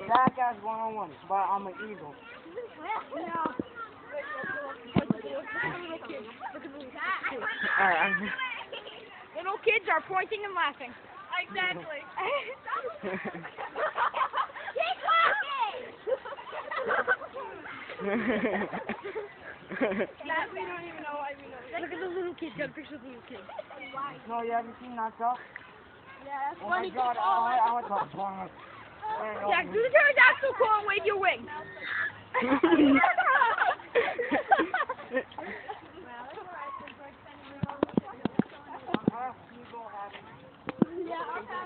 That guy's one-on-one, but I'm an eagle. Little kids are pointing and laughing. Exactly. Keep walking! That we don't even know why we know. Look at the little kids. Got a picture of the little kids. No, you haven't seen that stuff? Yeah, that's Oh my God, I want to talk about it. Jack, do the pterodactyl claw and wave your wings. Yeah, okay.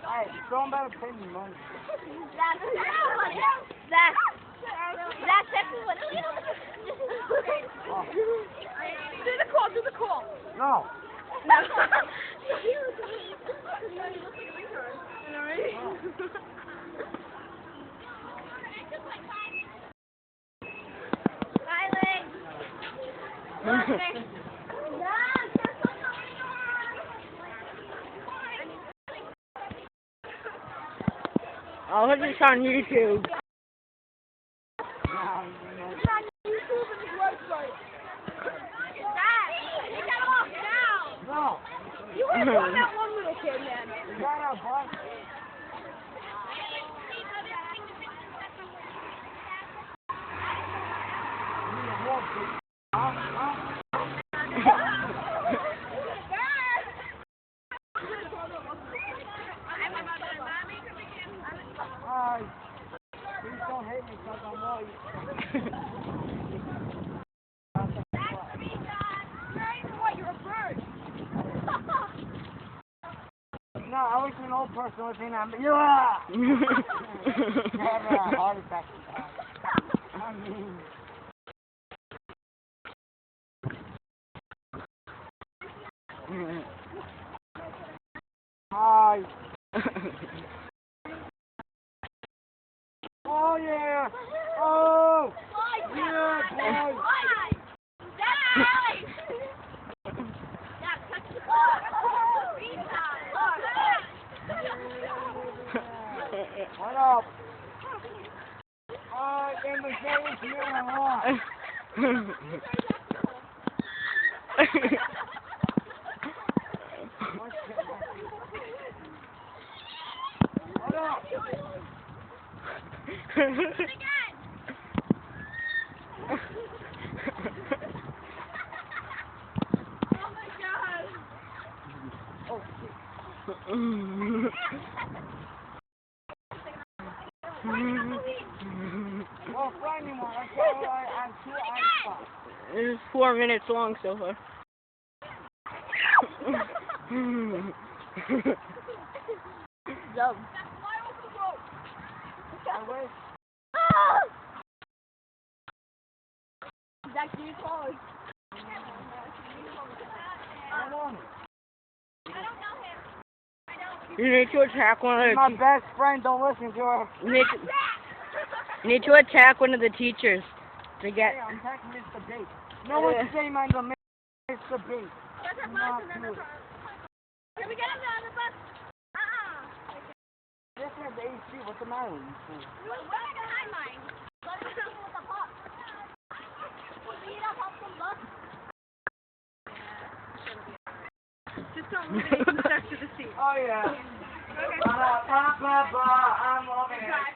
Hey, don't better pay me money. That's what it is. Do the call. Do the call. No. I'll put this on YouTube. No. You want to call that one little kid, man. Is that a bus? Hi. Please don't hate me because I'm white. You're a bird. No, I wish an old person was in that. Yeah! Never a heart attack. I mean... Hi. Oh yeah! Oh! Yeah, boy! What up? In the game, you're wrong. What up? Well, funny one. I have 2 ice spots. This is 4 minutes long so far. Dumb. I wish. Zach, do you call it? I don't know. You need to attack one of My the best friend, don't listen to her. you need to attack one of the teachers to get. Hey, I'm attacking Mr. Bates. No one's saying I'm the Mr. Bates. Not true. Can we get him on the bus? This is AC. What's the matter with you? Where's behind mine? Let's go with the pop. Will we eat up off the bus? Just don't move anything stuck to the seat. Oh yeah. Okay. I'm loving it.